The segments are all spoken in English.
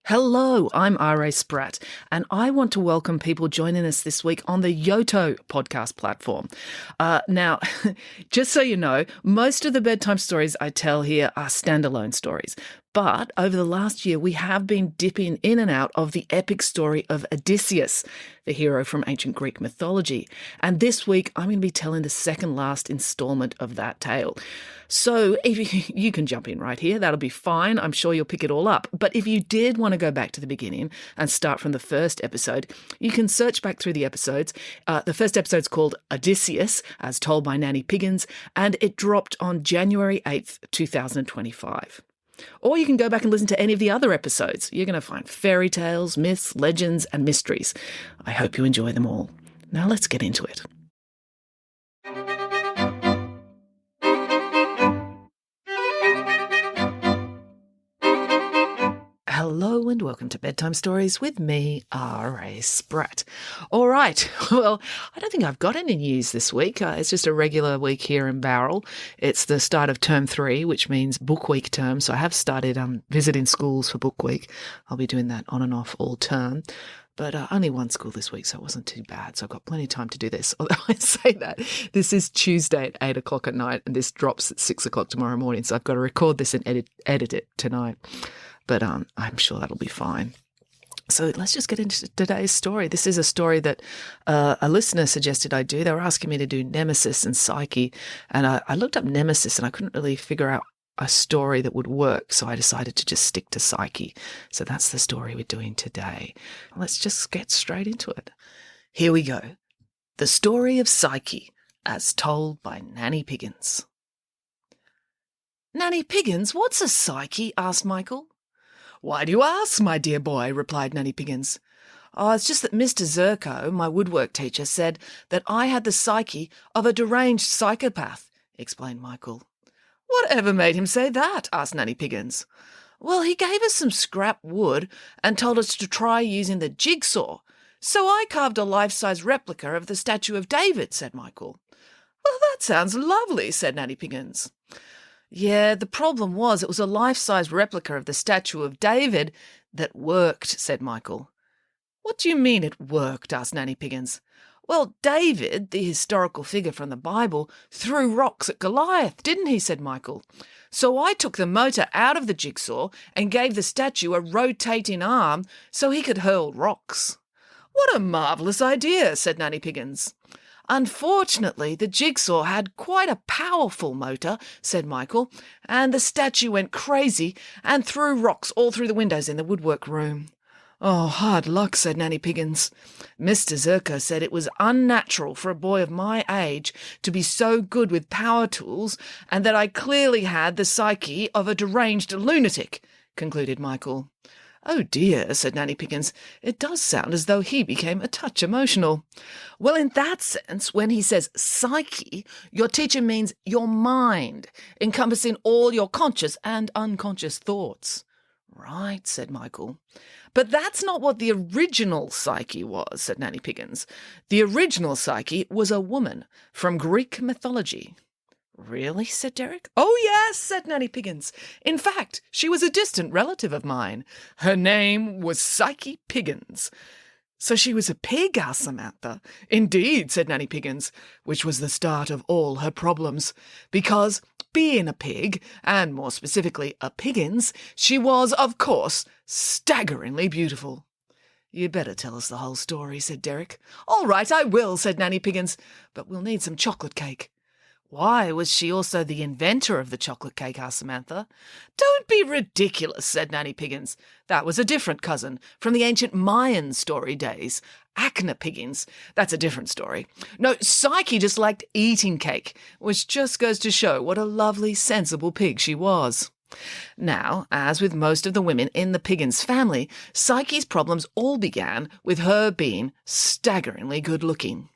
Hello, I'm R.A. Spratt, and I want to welcome people joining us this week on the Yoto podcast platform. Now, just so you know, most of the bedtime stories I tell here are standalone stories. But over the last year, we have been dipping in and out of the epic story of Odysseus, the hero from ancient Greek mythology. And this week, I'm going to be telling the second last installment of that tale. So if you can jump in right here, that'll be fine. I'm sure you'll pick it all up. But if you did want to go back to the beginning and start from the first episode, you can search back through the episodes. The first episode's called Odysseus, as told by Nanny Piggins, and it dropped on January 8th, 2025. Or you can go back and listen to any of the other episodes. You're going to find fairy tales, myths, legends, and mysteries. I hope you enjoy them all. Now let's get into it. Hello and welcome to Bedtime Stories with me, R.A. Spratt. All right, well, I don't think I've got any news this week. It's just a regular week here in Bowral. It's the start of term 3, which means book week term. So I have started visiting schools for book week. I'll be doing that on and off all term. But only one school this week, so it wasn't too bad. So I've got plenty of time to do this. Although I say that, this is Tuesday at 8 o'clock at night, and this drops at 6 o'clock tomorrow morning. So I've got to record this and edit it tonight. But I'm sure that'll be fine. So let's just get into today's story. This is a story that a listener suggested I do. They were asking me to do Nemesis and Psyche. And I looked up Nemesis and I couldn't really figure out a story that would work. So I decided to just stick to Psyche. So that's the story we're doing today. Let's just get straight into it. Here we go. The story of Psyche, as told by Nanny Piggins. Nanny Piggins, what's a Psyche? Asked Michael. Why do you ask, my dear boy? Replied Nanny Piggins. Oh, it's just that Mr. Zerko, my woodwork teacher, said that I had the psyche of a deranged psychopath, explained Michael. Whatever made him say that? Asked Nanny Piggins. Well, he gave us some scrap wood and told us to try using the jigsaw. So I carved a life-size replica of the statue of David, said Michael. Well, that sounds lovely, said Nanny Piggins. Yeah, the problem was it was a life-size replica of the statue of David that worked, said Michael. What do you mean it worked? Asked Nanny Piggins. Well, David, the historical figure from the Bible, threw rocks at Goliath, didn't he? Said Michael. So I took the motor out of the jigsaw and gave the statue a rotating arm so he could hurl rocks. What a marvellous idea, said Nanny Piggins. Unfortunately, the jigsaw had quite a powerful motor, said Michael, and the statue went crazy and threw rocks all through the windows in the woodwork room. Oh, hard luck, said Nanny Piggins. Mr. Zerko said it was unnatural for a boy of my age to be so good with power tools and that I clearly had the psyche of a deranged lunatic, concluded Michael. Oh dear, said Nanny Piggins, it does sound as though he became a touch emotional. Well, in that sense, when he says psyche, your teacher means your mind, encompassing all your conscious and unconscious thoughts. Right, said Michael. But that's not what the original Psyche was, said Nanny Piggins. The original Psyche was a woman from Greek mythology. Really? Said Derek. Oh, yes, said Nanny Piggins. In fact, she was a distant relative of mine. Her name was Psyche Piggins. So she was a pig, asked Samantha. Indeed, said Nanny Piggins, which was the start of all her problems, because, being a pig, and more specifically a Piggins, she was, of course, staggeringly beautiful. You'd better tell us the whole story, said Derek. All right, I will, said Nanny Piggins, but we'll need some chocolate cake. Why, was she also the inventor of the chocolate cake? Asked Samantha. Don't be ridiculous, said Nanny Piggins. That was a different cousin from the ancient Mayan story days. Acna Piggins. That's a different story. No, Psyche just liked eating cake, which just goes to show what a lovely, sensible pig she was. Now, as with most of the women in the Piggins family, Psyche's problems all began with her being staggeringly good-looking.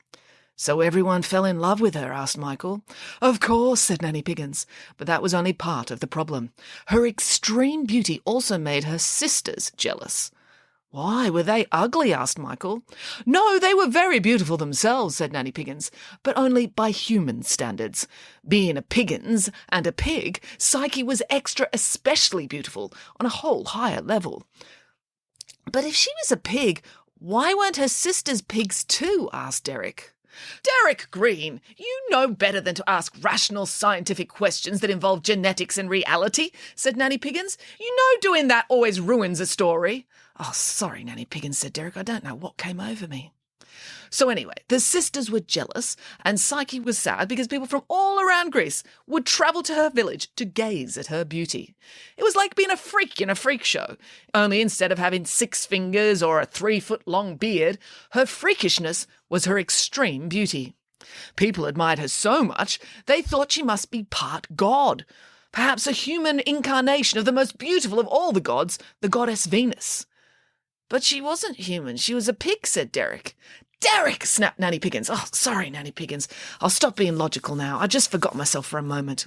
So everyone fell in love with her? Asked Michael. Of course, said Nanny Piggins, but that was only part of the problem. Her extreme beauty also made her sisters jealous. Why, were they ugly? Asked Michael. No, they were very beautiful themselves, said Nanny Piggins, but only by human standards. Being a Piggins and a pig, Psyche was extra especially beautiful on a whole higher level. But if she was a pig, why weren't her sisters pigs too? Asked Derek. Derek Green, you know better than to ask rational scientific questions that involve genetics and reality, said Nanny Piggins. You know doing that always ruins a story. Oh, sorry, Nanny Piggins, said Derek. I don't know what came over me. So anyway, the sisters were jealous and Psyche was sad because people from all around Greece would travel to her village to gaze at her beauty. It was like being a freak in a freak show, only instead of having 6 fingers or a 3-foot-long beard, her freakishness was her extreme beauty. People admired her so much they thought she must be part god, perhaps a human incarnation of the most beautiful of all the gods, the goddess Venus. But she wasn't human, she was a pig, said Derek. Derek, snapped Nanny Piggins. Oh, sorry, Nanny Piggins. I'll stop being logical now. I just forgot myself for a moment.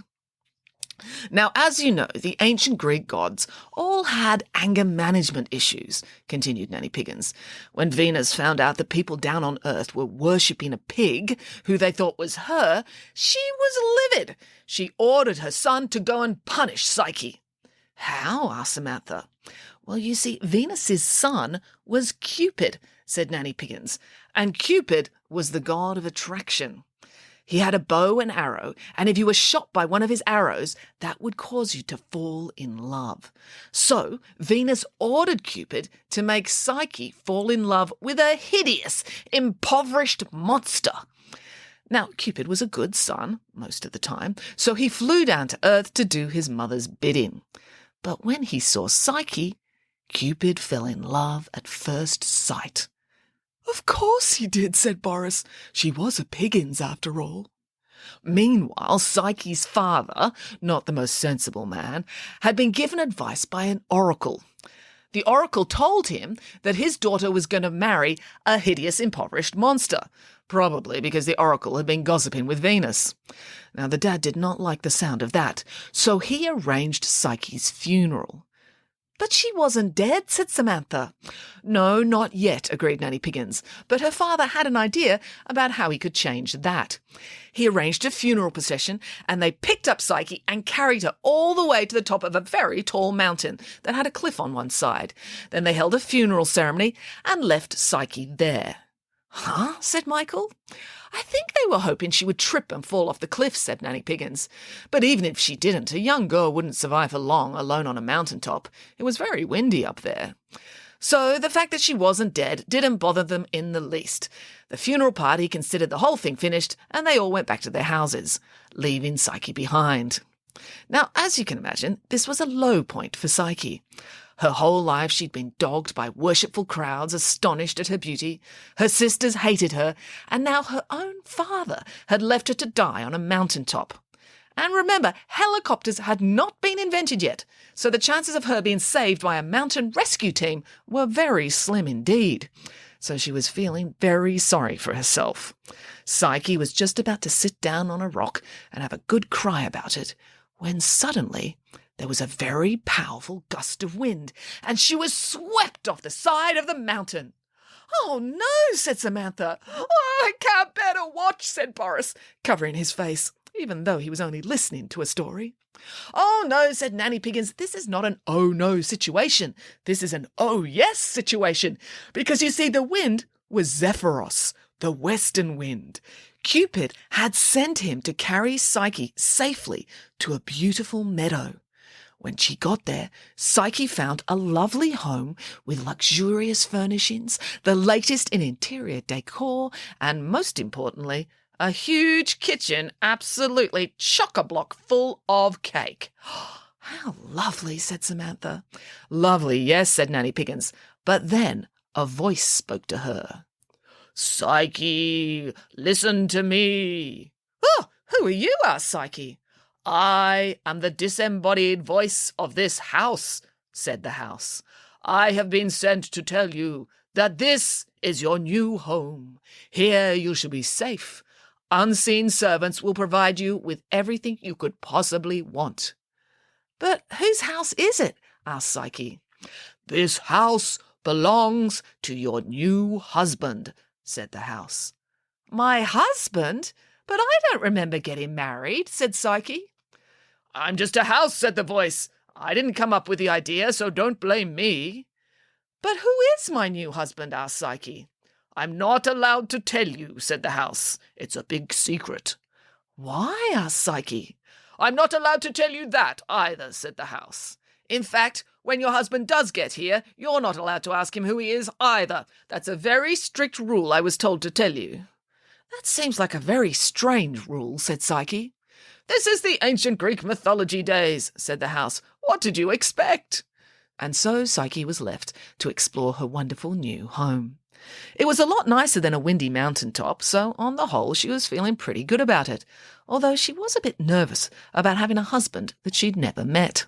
Now, as you know, the ancient Greek gods all had anger management issues, continued Nanny Piggins. When Venus found out that people down on Earth were worshipping a pig who they thought was her, she was livid. She ordered her son to go and punish Psyche. How? Asked Samantha. Well, you see, Venus's son was Cupid, said Nanny Piggins, and Cupid was the god of attraction. He had a bow and arrow, and if you were shot by one of his arrows, that would cause you to fall in love. So Venus ordered Cupid to make Psyche fall in love with a hideous, impoverished monster. Now, Cupid was a good son most of the time, so he flew down to Earth to do his mother's bidding. But when he saw Psyche, Cupid fell in love at first sight. Of course he did, said Boris. She was a Piggins after all. Meanwhile, Psyche's father, not the most sensible man, had been given advice by an oracle. The oracle told him that his daughter was going to marry a hideous, impoverished monster, probably because the oracle had been gossiping with Venus. Now, the dad did not like the sound of that, so he arranged Psyche's funeral. But she wasn't dead, said Samantha. No, not yet, agreed Nanny Piggins, but her father had an idea about how he could change that. He arranged a funeral procession, and they picked up Psyche and carried her all the way to the top of a very tall mountain that had a cliff on one side. Then they held a funeral ceremony and left Psyche there. Huh? Said Michael. I think they were hoping she would trip and fall off the cliff, said Nanny Piggins. But even if she didn't, a young girl wouldn't survive for long alone on a mountaintop. It was very windy up there. So the fact that she wasn't dead didn't bother them in the least. The funeral party considered the whole thing finished, and they all went back to their houses, leaving Psyche behind. Now, as you can imagine, this was a low point for Psyche. Her whole life she'd been dogged by worshipful crowds, astonished at her beauty. Her sisters hated her, and now her own father had left her to die on a mountaintop. And remember, helicopters had not been invented yet, so the chances of her being saved by a mountain rescue team were very slim indeed. So she was feeling very sorry for herself. Psyche was just about to sit down on a rock and have a good cry about it, when suddenly there was a very powerful gust of wind, and she was swept off the side of the mountain. Oh, no, said Samantha. Oh, I can't bear to watch, said Boris, covering his face, even though he was only listening to a story. Oh, no, said Nanny Piggins, this is not an oh, no situation. This is an oh, yes situation, because you see, the wind was Zephyros, the western wind. Cupid had sent him to carry Psyche safely to a beautiful meadow. When she got there, Psyche found a lovely home with luxurious furnishings, the latest in interior decor, and most importantly, a huge kitchen absolutely chock-a-block full of cake. How lovely, said Samantha. Lovely, yes, said Nanny Piggins. But then a voice spoke to her. Psyche, listen to me. Oh, who are you? Asked Psyche. I am the disembodied voice of this house, said the house. I have been sent to tell you that this is your new home. Here you shall be safe. Unseen servants will provide you with everything you could possibly want. But whose house is it? Asked Psyche. This house belongs to your new husband, said the house. My husband? But I don't remember getting married, said Psyche. I'm just a house, said the voice. I didn't come up with the idea, so don't blame me. "But who is my new husband?" asked Psyche. "I'm not allowed to tell you," said the house. "It's a big secret." "Why?" asked Psyche. "I'm not allowed to tell you that either," said the house. "In fact, when your husband does get here, you're not allowed to ask him who he is either. That's a very strict rule, I was told to tell you." "That seems like a very strange rule," said Psyche. "This is the ancient Greek mythology days," said the house. "What did you expect?" And so Psyche was left to explore her wonderful new home. It was a lot nicer than a windy mountaintop, so on the whole she was feeling pretty good about it, although she was a bit nervous about having a husband that she'd never met.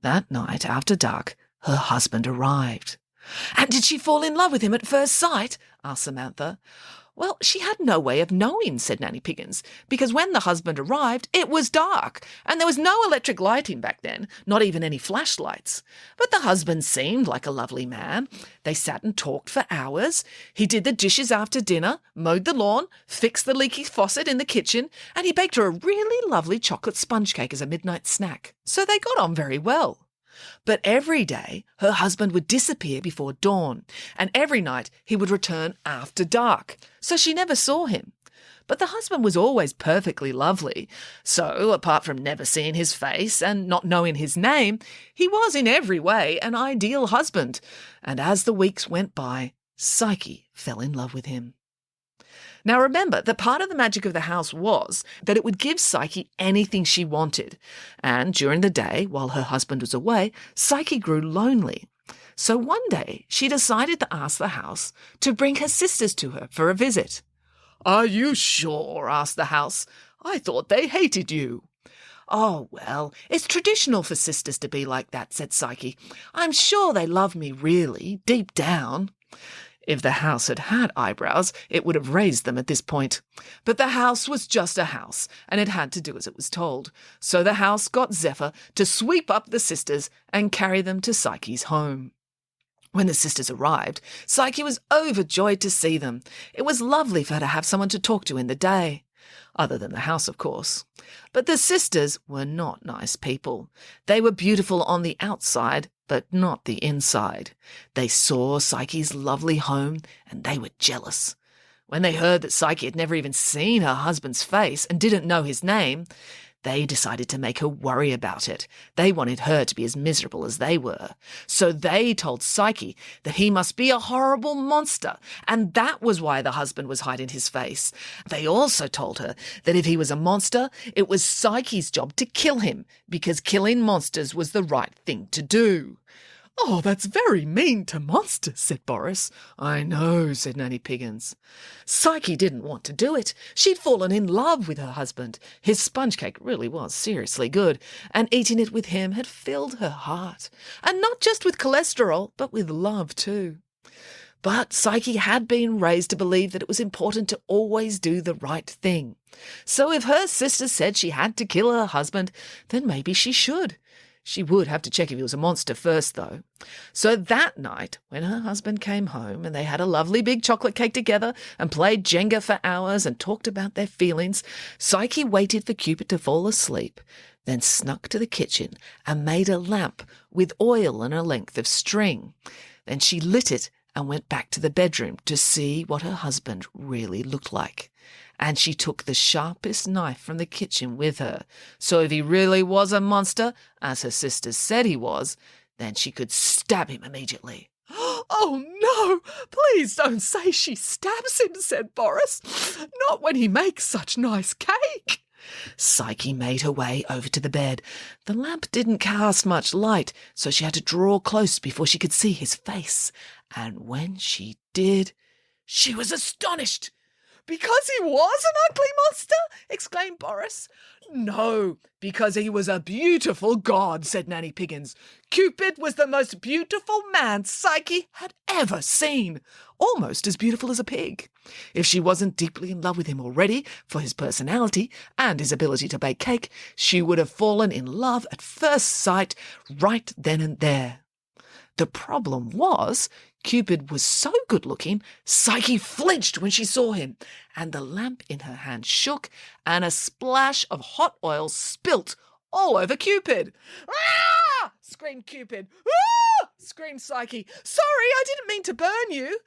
That night, after dark, her husband arrived. "And did she fall in love with him at first sight?" asked Samantha. "Well, she had no way of knowing," said Nanny Piggins, "because when the husband arrived, it was dark, and there was no electric lighting back then, not even any flashlights. But the husband seemed like a lovely man. They sat and talked for hours. He did the dishes after dinner, mowed the lawn, fixed the leaky faucet in the kitchen, and he baked her a really lovely chocolate sponge cake as a midnight snack. So they got on very well. But every day her husband would disappear before dawn, and every night he would return after dark, so she never saw him. But the husband was always perfectly lovely, so apart from never seeing his face and not knowing his name, he was in every way an ideal husband, and as the weeks went by, Psyche fell in love with him. Now remember that part of the magic of the house was that it would give Psyche anything she wanted. And during the day, while her husband was away, Psyche grew lonely. So one day she decided to ask the house to bring her sisters to her for a visit. "Are you sure?" asked the house. "I thought they hated you." "Oh, well, it's traditional for sisters to be like that," said Psyche. "I'm sure they love me really, deep down." If the house had had eyebrows, it would have raised them at this point. But the house was just a house, and it had to do as it was told. So the house got Zephyr to sweep up the sisters and carry them to Psyche's home. When the sisters arrived, Psyche was overjoyed to see them. It was lovely for her to have someone to talk to in the day. Other than the house, of course. But the sisters were not nice people. They were beautiful on the outside, but not the inside. They saw Psyche's lovely home, and they were jealous. When they heard that Psyche had never even seen her husband's face and didn't know his name, they decided to make her worry about it. They wanted her to be as miserable as they were. So they told Psyche that he must be a horrible monster, and that was why the husband was hiding his face. They also told her that if he was a monster, it was Psyche's job to kill him, because killing monsters was the right thing to do. "Oh, that's very mean to monsters," said Boris. "I know," said Nanny Piggins. Psyche didn't want to do it. She'd fallen in love with her husband. His sponge cake really was seriously good, and eating it with him had filled her heart. And not just with cholesterol, but with love too. But Psyche had been raised to believe that it was important to always do the right thing. So if her sister said she had to kill her husband, then maybe she should. She would have to check if he was a monster first, though. So that night, when her husband came home and they had a lovely big chocolate cake together and played Jenga for hours and talked about their feelings, Psyche waited for Cupid to fall asleep, then snuck to the kitchen and made a lamp with oil and a length of string. Then she lit it and went back to the bedroom to see what her husband really looked like. And she took the sharpest knife from the kitchen with her, so if he really was a monster, as her sisters said he was, then she could stab him immediately. "Oh, no, please don't say she stabs him," said Boris. "Not when he makes such nice cake." Psyche made her way over to the bed. The lamp didn't cast much light, so she had to draw close before she could see his face. And when she did, she was astonished. "Because he was an ugly monster?" exclaimed Boris. "No, because he was a beautiful god," said Nanny Piggins. "Cupid was the most beautiful man Psyche had ever seen, almost as beautiful as a pig. If she wasn't deeply in love with him already for his personality and his ability to bake cake, she would have fallen in love at first sight right then and there. The problem was, Cupid was so good-looking, Psyche flinched when she saw him, and the lamp in her hand shook, and a splash of hot oil spilt all over Cupid. "Ah!" screamed Cupid. "Ah!" screamed Psyche. Sorry, I didn't mean to burn you.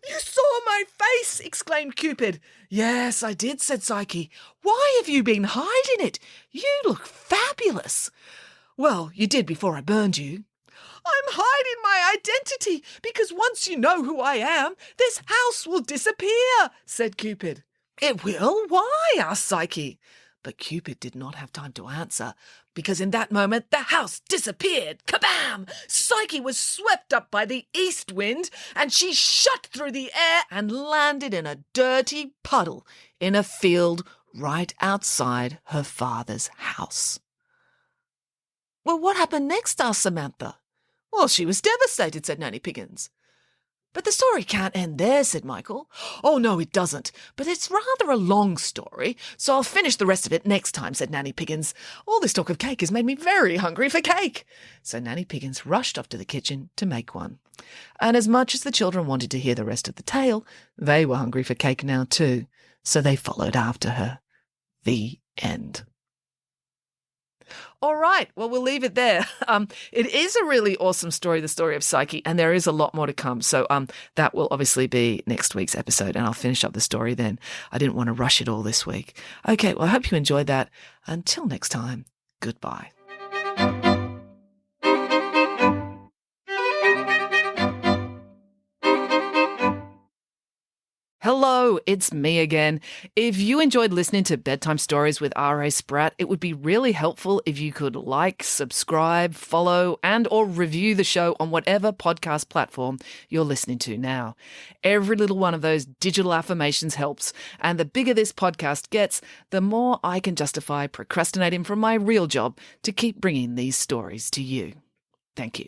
You saw my face, exclaimed Cupid. Yes, I did, said Psyche. Why have you been hiding it? You look fabulous. Well, you did before I burned you. I'm hiding my identity because once you know who I am, this house will disappear, said Cupid. It will? Why? Asked Psyche. But Cupid did not have time to answer, because in that moment the house disappeared. Kabam! Psyche was swept up by the east wind, and she shot through the air and landed in a dirty puddle in a field right outside her father's house. Well, what happened next? Asked Samantha. Well, she was devastated, said Nanny Piggins. But the story can't end there, said Michael. Oh, no, it doesn't. But it's rather a long story, so I'll finish the rest of it next time, said Nanny Piggins. All this talk of cake has made me very hungry for cake. So Nanny Piggins rushed off to the kitchen to make one. And as much as the children wanted to hear the rest of the tale, they were hungry for cake now too, so they followed after her. The end. All right, well, we'll leave it there. It is a really awesome story, the story of Psyche, and there is a lot more to come. So that will obviously be next week's episode, and I'll finish up the story then. I didn't want to rush it all this week. Okay, well, I hope you enjoyed that. Until next time, goodbye. Hello, it's me again. If you enjoyed listening to Bedtime Stories with R.A. Spratt, it would be really helpful if you could like, subscribe, follow, and or review the show on whatever podcast platform you're listening to now. Every little one of those digital affirmations helps, and the bigger this podcast gets, the more I can justify procrastinating from my real job to keep bringing these stories to you. Thank you.